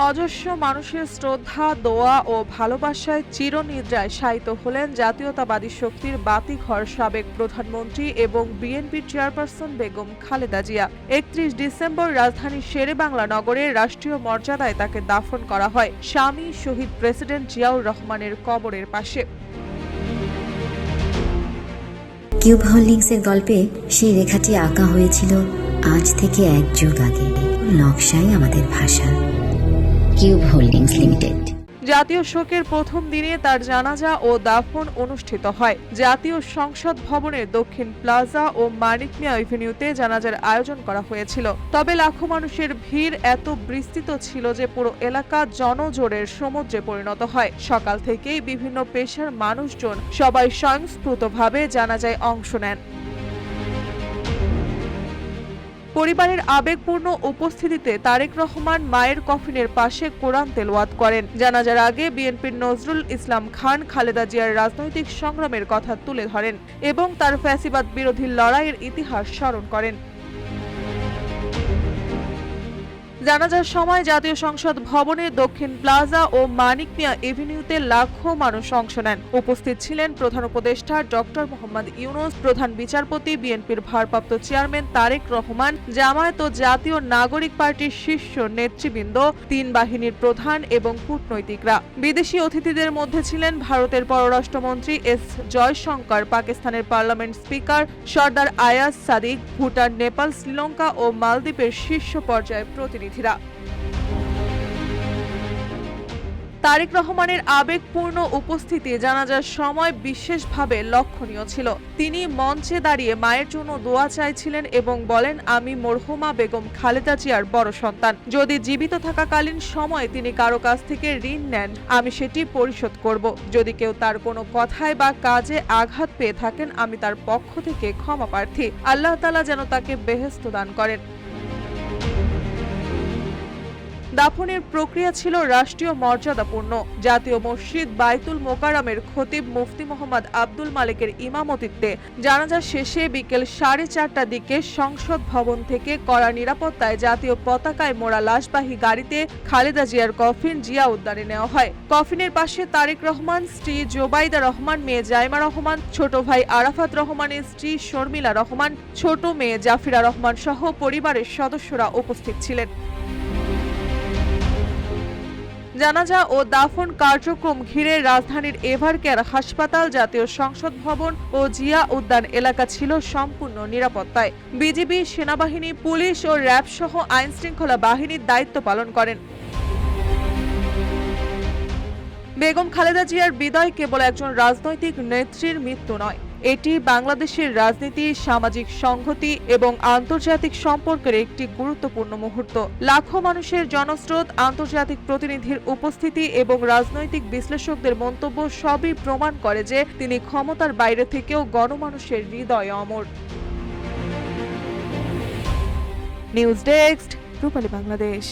অজস্র মানুষের শ্রদ্ধা, দোয়া ও ভালোবাসায় চিরনিদ্রায় শায়িত হলেন জাতীয়তাবাদী শক্তির বাতিঘর সাবেক প্রধানমন্ত্রী এবং বিএনপির চেয়ারপারসন বেগম খালেদা জিয়া। ৩১ ডিসেম্বর রাজধানীর শেরেবাংলা নগরের রাষ্ট্রীয় মর্যাদায় তাকে দাফন করা হয় স্বামী শহীদ প্রেসিডেন্ট জিয়াউর রহমানের কবরের পাশে। কিউব হোল্ডিংসের গল্পে সেই রেখাটি আঁকা হয়েছিল আজ থেকে ১ যুগ আগে। নকশাই আমাদের ভাষা। Cube holdings limited. জাতীয় শোকের প্রথম দিনে তার জানাজা ও দাফন অনুষ্ঠিত হয়। জাতীয় সংসদ ভবনের দক্ষিণ প্লাজা ও মানিক মিয়া এভিনিউতে জানাজার আয়োজন করা হয়েছিল। তবে লাখো মানুষের ভিড় এত বিস্তৃত ছিল যে পুরো এলাকা জনজোড়ের সমুদ্রে পরিণত হয়। সকাল থেকেই বিভিন্ন পেশার মানুষজন সবাই স্বয়ংস্ফূর্তভাবে জানাজায় অংশ নেন। পরিবারের আবেগপূর্ণ উপস্থিতিতে তারেক রহমান মায়ের কফিনের পাশে কোরআন তেলাওয়াত করেন। জানাজার আগে বিএনপির নজরুল ইসলাম খান খালেদা জিয়ার রাজনৈতিক সংগ্রামের কথা তুলে ধরেন এবং তার ফ্যাসিবাদ বিরোধী লড়াইয়ের ইতিহাস স্মরণ করেন। জানাজার সময় জাতীয় সংসদ ভবনের দক্ষিণ প্লাজা ও মানিক মিয়া এভিনিউতে লাখো মানুষ অংশ নেন। উপস্থিত ছিলেন প্রধান উপদেষ্টা ডক্টর মোহাম্মদ ইউনূস, প্রধান বিচারপতি, বিএনপির ভারপ্রাপ্ত চেয়ারম্যান তারেক রহমান, জামায়াত ও জাতীয় নাগরিক পার্টির শীর্ষ নেতৃবৃন্দ, ৩ বাহিনীর প্রধান এবং কূটনৈতিকরা। বিদেশি অতিথিদের মধ্যে ছিলেন ভারতের পররাষ্ট্রমন্ত্রী এস জয়শঙ্কর, পাকিস্তানের পার্লামেন্ট স্পিকার সর্দার আয়াজ সাদিক, ভুটান, নেপাল, শ্রীলঙ্কা ও মালদ্বীপের শীর্ষ পর্যায়ের প্রতিনিধি। তারেক রহমানের আবেগপূর্ণ উপস্থিতি জানাজার সময় বিশেষভাবে লক্ষণীয় ছিল। তিনি মঞ্চে দাঁড়িয়ে মায়ের জন্য দোয়া চাইছিলেন এবং বলেন, আমি মরহুমা বেগম খালেদা জিয়ার বড় সন্তান। যদি জীবিত থাকাকালীন সময়ে তিনি কারো কাছ থেকে ঋণ নেন, আমি সেটি পরিশোধ করব। যদি কেউ তার কোনো কথায় বা কাজে আঘাত পেয়ে থাকেন, আমি তার পক্ষ থেকে ক্ষমা প্রার্থী। আল্লাহ তাআলা যেন তাকে বেহেশত দান করেন। দাফনের প্রক্রিয়া ছিল রাষ্ট্রীয় মর্যাদাপূর্ণ। জাতীয় মসজিদ বাইতুল মোকাররমের খতিব মুফতি মোহাম্মদ আব্দুল মালেকের ইমামতিত্বে জানাজা শেষে বিকেল 4:30টার দিকে সংসদ ভবন থেকে কড়া নিরাপত্তায় জাতীয় পতাকায় মোড়া লাশবাহী গাড়িতে খালেদা জিয়ার কফিন জিয়া উদ্যানে নেওয়া হয়। কফিনের পাশে তারেক রহমান, স্ত্রী জোবাইদা রহমান, মেয়ে জাইমা রহমান, ছোট ভাই আরাফাত রহমানের স্ত্রী শর্মিলা রহমান, ছোট মেয়ে জাফিরা রহমান সহ পরিবারের সদস্যরা উপস্থিত ছিলেন। জানাজা ও দাফন কার্যক্রম ঘিরে রাজধানীর এভারকেয়ার হাসপাতাল, জাতীয় সংসদ ভবন ও জিয়া উদ্যান এলাকা ছিল সম্পূর্ণ নিরাপত্তায়। বিজিবি, সেনাবাহিনী, পুলিশ ও র্যাব সহ আইনশৃঙ্খলা বাহিনীর দায়িত্ব পালন করেন। বেগম খালেদা জিয়ার বিদায় কেবল একজন রাজনৈতিক নেত্রীর মৃত্যু নয়, এটি বাংলাদেশের রাজনীতি, সামাজিক সংহতি এবং আন্তর্জাতিক সম্পর্কের একটি গুরুত্বপূর্ণ মুহূর্ত। লাখো মানুষের জনস্রোত, আন্তর্জাতিক প্রতিনিধির উপস্থিতি এবং রাজনৈতিক বিশ্লেষকদের মন্তব্য সবই প্রমাণ করে যে তিনি ক্ষমতার বাইরে থেকেও গণমানুষের হৃদয়ে অমর। নিউজ ডেস্ক, রূপালী বাংলাদেশ।